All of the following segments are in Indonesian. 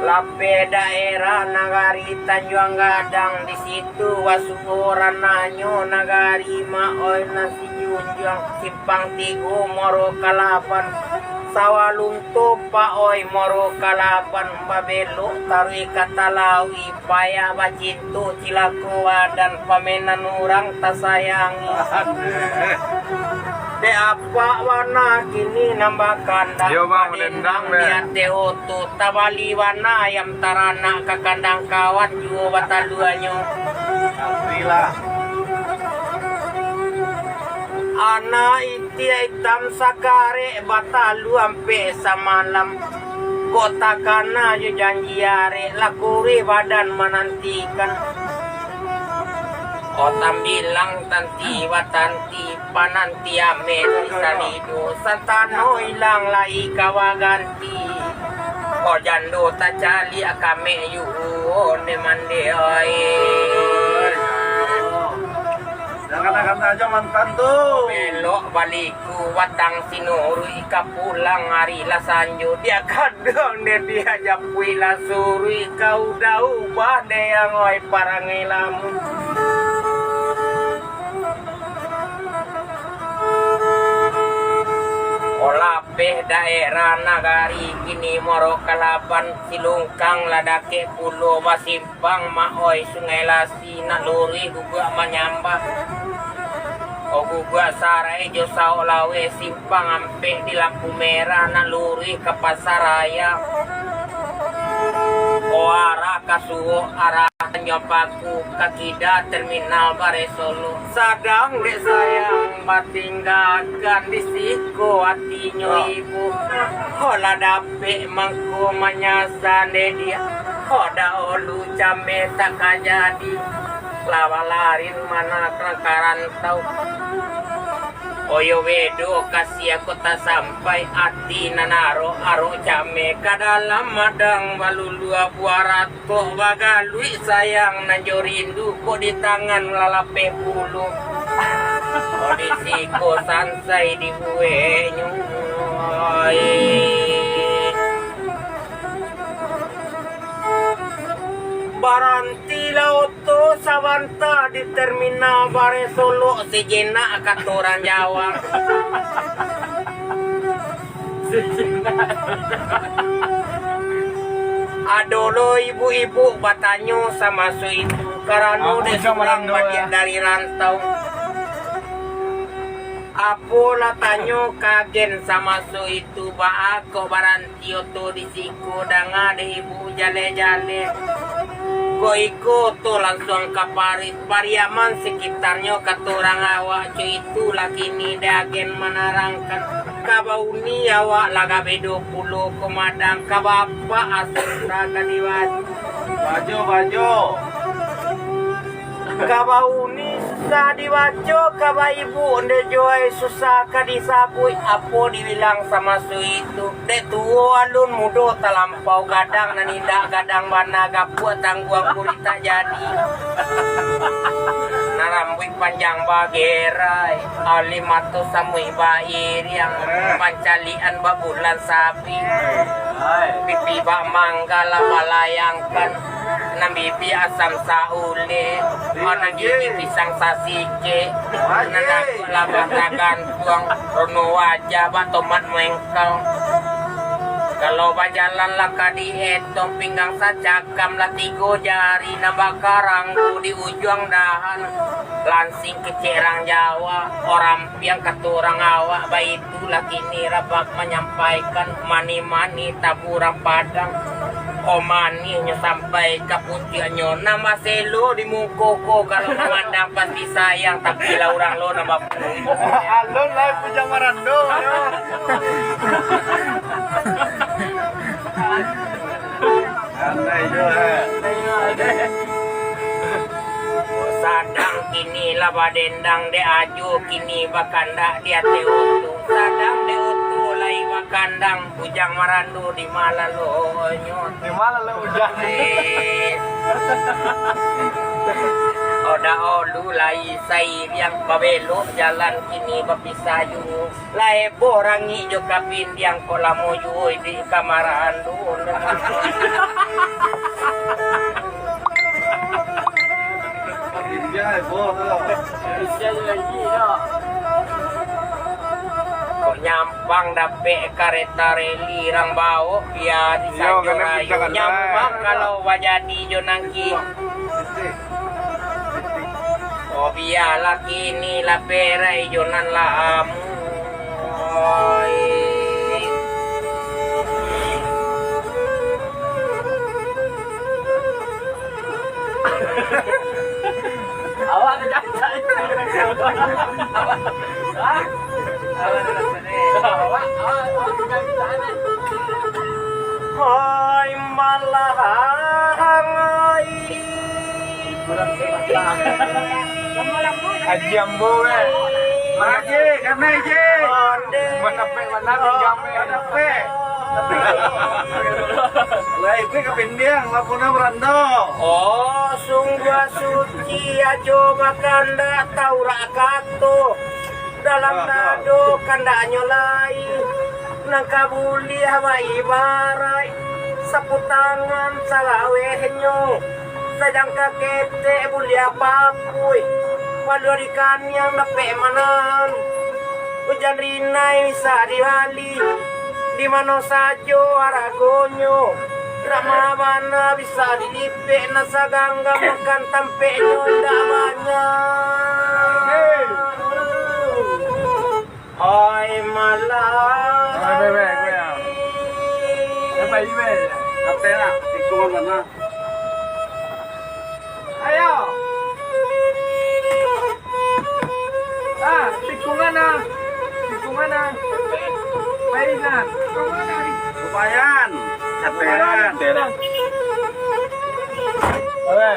Lape daerah nagari Tanjung Gadang, di situ wasuoran nanyo nagari maoy nasi junjang simpang tigo moro kalapan sawalunto paoy moro kalapan babelo tarui katalawi paya bacintu cilakuwa dan pamenan orang tasayangi. De apa warna kini nambah kandang padendang dia teoto tabali warna ayam tarana ke kandang kawan juo bataluanyo. Alhamdulillah. Ana itia hitam sakare batalu ampe samalam kota kana jo janjiare lakuri badan menantikan. Otam bilang tanti watanti pananti ame salido satano ilang lai kawaganti o jando tacali akame yu ne mande oi Kata-kata aja mantan tuh. belok baliku watang sinuru ika pulang hari lasanjo dia kadang dia japui lasuri kau dau bah yang oi parangilamu. Olapeh daerah nagari kini moro kalapan silungkang ladake pulo basimpang maoy sungai lasi naluri gugua manyambah o gugua sarai jo sao lawe simpang ampe di lampu merah naluri ke pasaraya o arah kasuo arah nyopaku kakida terminal bare Solo sadang dek sayang batinggalkan di siko hatinya ibu hola dape mangko manyasan de dia hoda olu came tak jadi lawalarin mana kerangkaran tau oyo wedo kasih aku tak sampai hati nanaro aro jame kadalam madang balulua buarat kok bagalui sayang nanjorindu kok di tangan lalape bulu kok di siko sansai di buwe nyoi Baranti lauto sawanta di terminal bare Solo sejena katoran Jawa. Adolo ibu-ibu batanyo sama su itu karena udah seorang bagian dari rantau. Apola tanyo kagen sama su itu ba ako barantio to di siku danga de ibu jale-jale. Iko tuh langsung ke Paris Pariaman sekitarnya katurang awak cuy itu lagi nih dagen menarangkan kabauni awak laga bedo pulo komadang kabapa asal raga diwat Baju. kabauni susah diwaco kabaibu nde joy susah kadisabui apo dibilang sama su itu de tuo alun mudo talampau gadang naninda gadang mana gapu tangguang kurita jadi narambui panjang bagerai alimato samui bair yang pancalian babulan sapi pipi bak manggala balayangkan nambibi asam saule ana gigi pisang sasike nanaku labatagan tuang rono wajah batomat mengkal kalau bajalan laka dietong pinggang sacakam lah 3 jari nambah karanggu di ujung dahan lansing kecerang Jawa orang yang katurang awak bayi itu lagi ini rabak menyampaikan mani-mani taburan padang omaninya sampai ke puncaknya nama selo di mukoko kalau memandang pasti sayang tapi lah orang lo nama Alun lah punya marando. Santai juga. Sadang kini lah badendang de aju kini bakanda dia teutu sadang de utu lai bakandang bujang marandu di malalo nyot Di mana lo udah? Oda olu lai sai yang babelo jalan kini bapisayu lai borangi jo kapin yang kolamo yui di kamar andun. India bo. India lagi no. Kok nyampang dape kereta reli rang bau dia di Sanjo Rayu nyampang kalau wajadi jo nangki. Oh biarlah kini la perai jonan la amoy. Awak dah cakap. Hai malahai Ajambo eh. Maje, karena je. Manape gambe. Manape. Lai pe kapindiang lapuna berando. Oh sungguh suci ajo makanda taura kato dalam nado kanda nyolai nang kabuli hawa ibarai saputangan salawehnyo sedang kakete bulia papuy walurikan yang nape manan hujan rinai bisa dihali di mana saja aragonyo drama mana bisa dilipik nasa gangga makan tampeknya ndak banyak oi malah Apa ini? Kaptena, tikungan mana? Ayo. Tikungan na. Tikungan na. Baik na. Lumayan. Kaptena. Oke.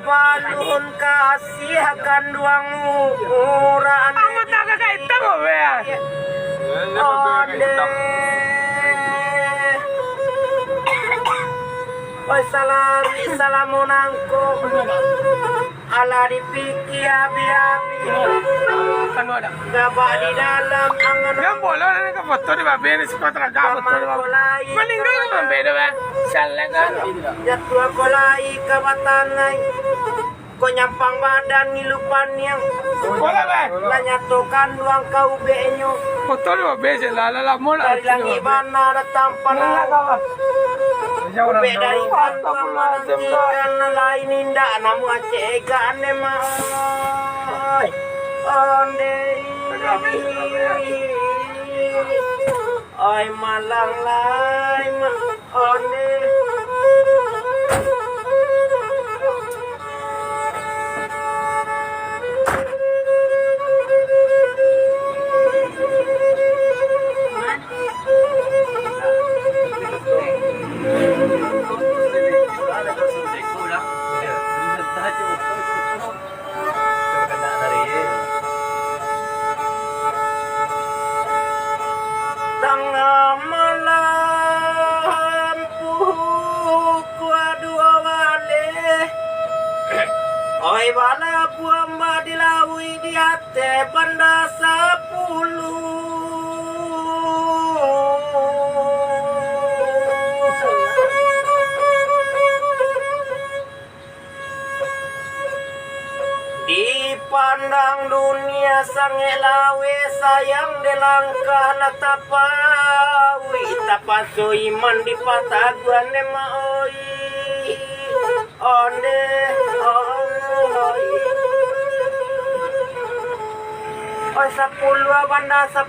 Balun kasih akan duang murah. Kamu tak kaitan mo be? Oi salamun angko ala dipikir abi-abi Ano ada? gabak di dalam angan Yang bola ni ka foto ni ba be ni si kontra ga foto ni ba. Meninggal naman be ba? salah kan jatuh kolai kawatanai ko nyampang badan nilupan yang Bola be. lanyatokan duang kau benyo Foto ni ba be si la mo na. dari langit bana datang panah Ube dari kantor menghentikan lain indah namu acegan emang onde oi malang lai onde tengah malam puku dua wale oi bala puamba dilawi di hati banda 10 dipandang dunia sange lawe sayang delangkah latapawi tapaso iman di pataguan nema oi onde oi oi 10 banda 10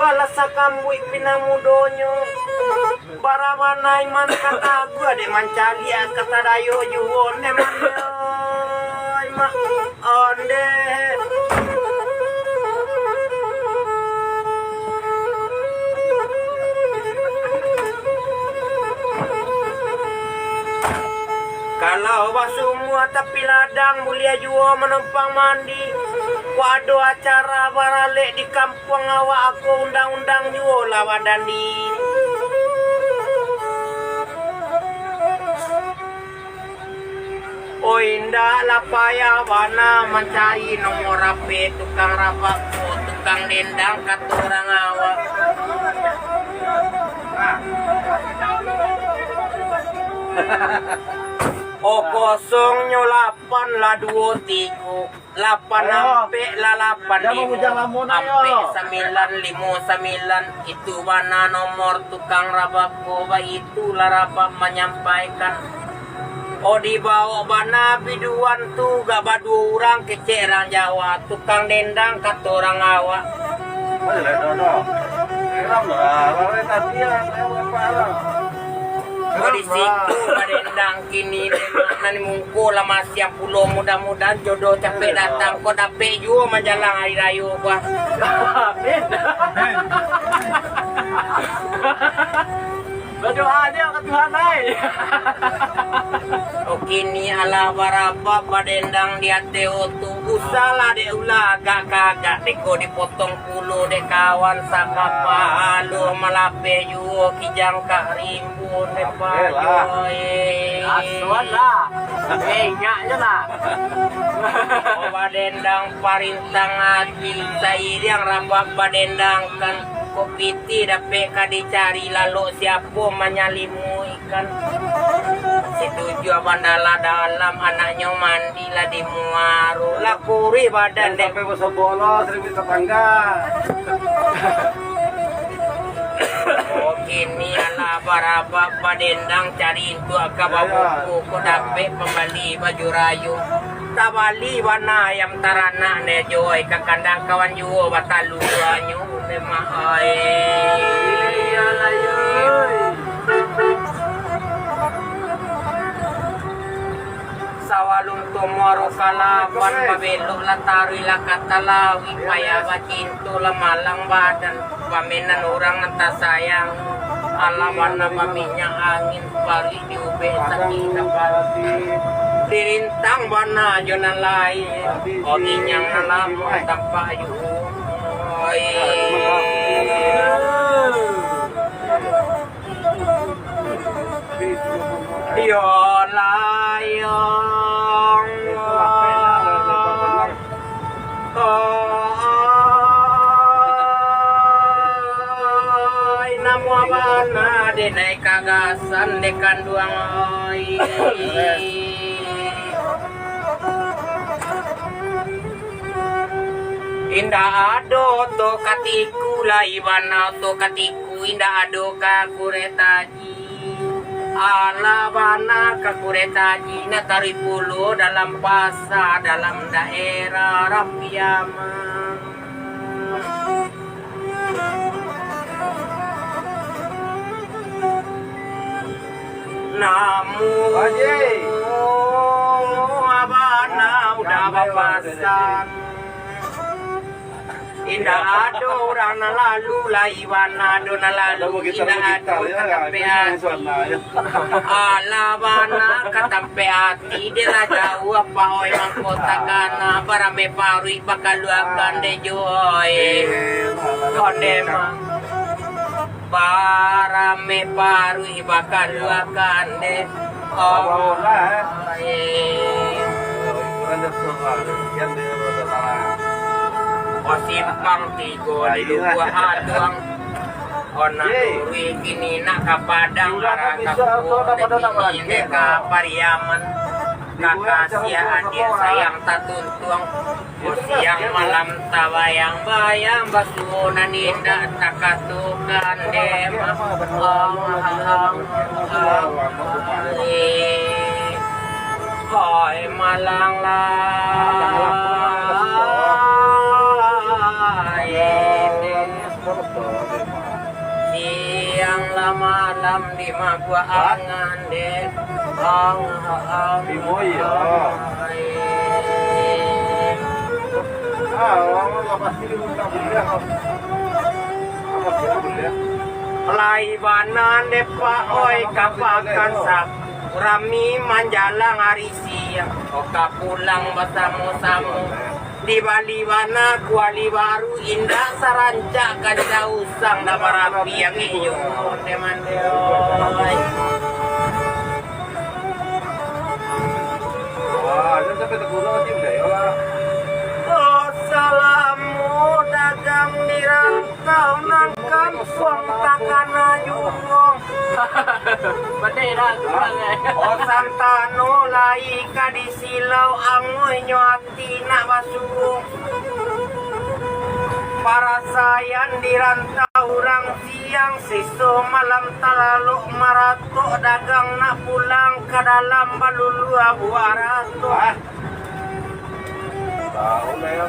alasa kambui pinamudonyo baramana iman kata gua de mancalia kata dayo juwon neman ma onde kalau semua tapi ladang mulia jua menumpang mandi wado acara barale di kampung awak aku undang-undang jua lawadan di O indah lapaya wana mencari nomor HP tukang rapak tukang dendang katurang awak. O kosong nyo 8 la 2 tigo 8 ampe la 8 ampe 959 itu mana nomor tukang rapak koba itu la rapak menyampaikan. O dibawa bana biduan tu gak badu orang kecerang Jawa tukang dendang katurang awak. O di situ dendang kini nani mungku lama siang pulau mudah-mudahan jodoh capek datang kau dapet juga majalah hari raya gua. Berdoa aja ke Tuhan O kini ala barapa badendang dia teo tu usala de ulah agak kagak deko dipotong puluh de kawan sakapa alu malape yu kijang kak rimbun de payo Asuan lah ngaknya lah O badendang parintang hati sairi yang rambak badendang kan kopiti dapet dicari lalu siapa menyalimu ikan setuju bandala dalam anaknya mandi lah di muaru lah kuri badan dek sampai bosok bolos seribu tetangga. Oh kini ala baraba badendang cari itu akababuku ko dapet pembali baju rayu tabali wana ayam tarana ne joy kakandang kawan juo batalu anyu ne mahai sawalum tomoro kalapan pabelok latari lakatalawi paya bacinto lamalang badan pamenan orang nanta sayang alaman nama minyak angin pari diube sakina pati dirintang bana jonan lain oginyang nalamu tanpa ayu yo layong namo bana de naik kagasan de kanduang indah ado to katiku laibana to katiku indah ado ka kuretaji ala bana ka kuretaji na taripulu dalam pasar dalam daerah Rapiaman namun abana udah bapasan indah ado orang lalu laiwan ado lalu indah ado katampean alabana katampeati de la jauh apa oi mangkota kana barame parui bakaluakan de joy kondema barame parui bakaluakan de oh O simpang tigo di dua adong ona turi kini nak kapadang arah kapu demi ini ka Pariaman kakasia adik sayang tatuntung o siang malam tabayang bayang basunan indah takatukan dema Hoy malang siang malam di magua angan de Di Moyo. Laibanan de pa oi kapakan sak rami manjalang hari siang oka pulang bersama-sama di Bali mana kuali baru indah saranca kada usang da marapi yang iyo teman deoi sampai terbunuh sih udah ya lah. Oh salamu dagang di rantau nangkan suang takana jumong. Bade dah kurang Oh santano lai ka di silau angoy nyo ati na basung. Para sayan di rantau urang siang siso malam talalu marato dagang nak pulang ke dalam balulu abu arato. Tahu lah ya.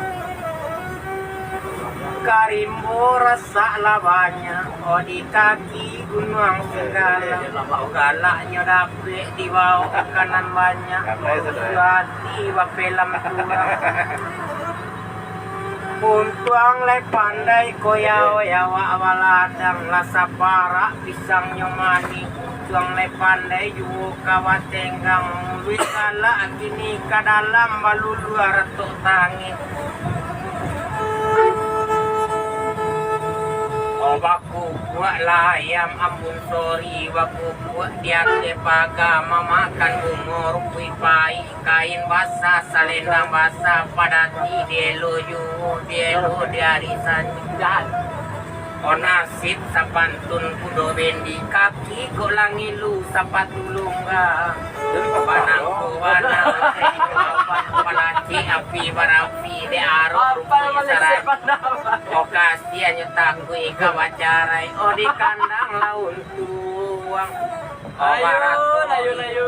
Karimbo rasa labanya oh di kaki gunung segala oh galaknya dapet di bawah kanan banyak oh hati bapelam tuang untuang le pandai koyao yawa waladang lasa parak pisang nyomani tuang le pandai juo kawatenggang luis kala kini kadalam balulu aratok tangi. Oh baku buat layam ampun sorry baku buat dia tepaga memakan umur pipai kain basah salendang basah padati delo dari sanjang. Oh nasib sapantun kudo bendi kaki golangi lu sapatu lungga panangku banang palaci api barapi de aro saran oh kasihan nyetak gue kawacarai oh di kandang laun tuang oh barat Layu.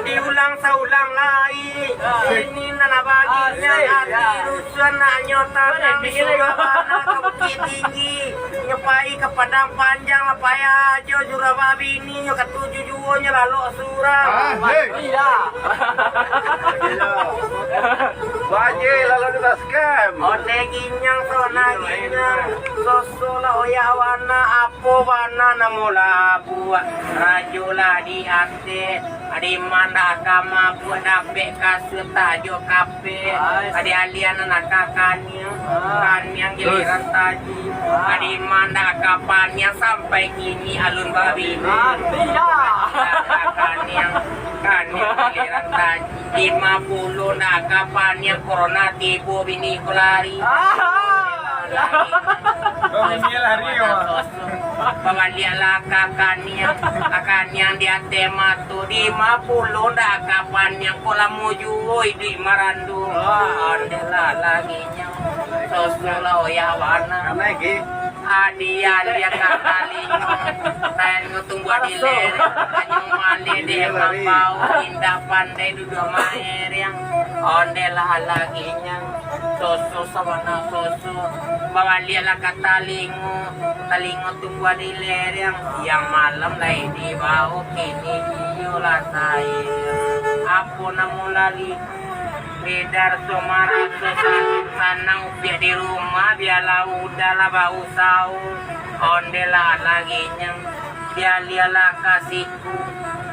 Diulang saulang lagi ini nana baginya hati rusuhan nak nyota nang surabana ke bukit tinggi nyepai ke padang panjang lapaya aja jura babi ini nyo ketujuh juonya lalu surang Iya. Baje lalu kita scam. ode ginyang sona ginyang sosola oya wana apo wana namula buat rajula di ate adi manda kama buat dape kasut tajo kape adi alian anak kakanya kan yang giliran taji adi manda kapannya sampai kini alun babi Iya. kan yang giliran taji 50 nak kapannya corona tibo bini kulari Pagaliala kakanyang di atema to di mapulo na kapanyang kolamujuoy di marandu andela lagi nya sosula oyawana Lagi. adian dia kakalingo tayo ngutunggu adile kanyang mali di mapau indah pandai duduk maher yang ondela lagi nya soso sawana soso pagaliala talingo tunggu adile yang malam lai di bawah kini yola saya apa namulali bedar somara sanang upia di rumah biala udahlah bau sau ondela lagi nyang bialiala kasihku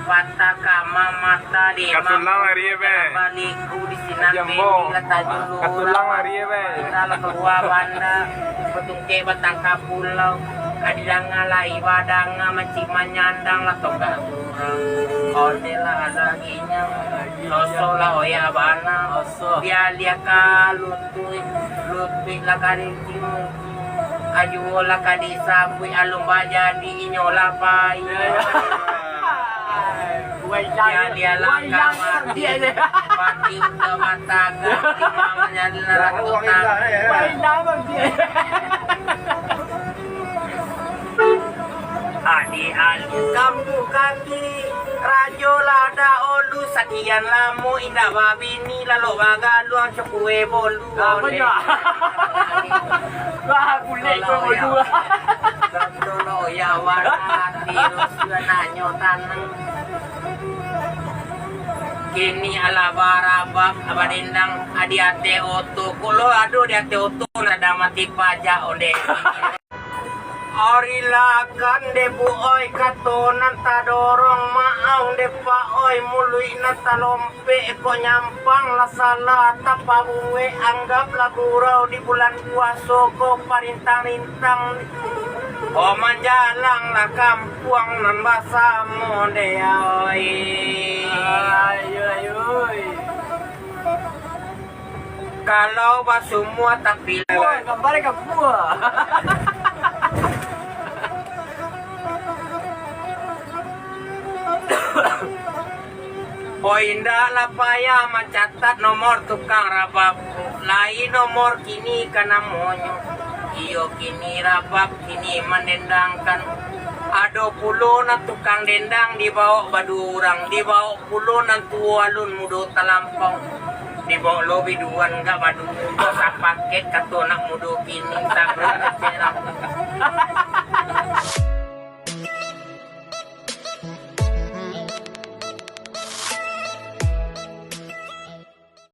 patah kama mata di Katulang hari ya, be. baliku di sinan Jambo. tajulu Katulang hari ya, be. dalam keluar banda petungke batang kapulau kadidanga lai wadanga mencik manyandang lah toga kurang ondela lagi nyang sosola oya bana dia ka lutui lah kading aju lah kadisabui alum baja di inyola pai dia langkah mati pati udah mataga mamanya lalatutan adi alih kambu kaki rajo lada olu sakian lamu indah babini lalu bagaluang cekue bolu Apa ya? Wah, kulit gue mau dua. dolo ya warati rusua nanyo tanang kini ala barabak abadendang adi ate oto kulo aduh di ate oto nada mati pajak onde Orilakan debu oi katonan tadorong maau depa oiului nata lompe eko nyampang la salah tapa uwe anggap lagu rau di bulan puasa ko parintang-rintang O manjalang lah kampuang nan basa modeoi. Kalau ba semua tapi Wah, gambarnya ke gua. O indah lah payah mencatat nomor tukang rabab. Lain nomor kini kana monyo. Iyo kini rabab kini menendangkan. Ado pulo na tukang dendang dibawa badurang. Dibawa pulo na tualun mudo talampong. Dibawa lobi duan ga badu. Sa paket kato nak mudo kini. Sabrang na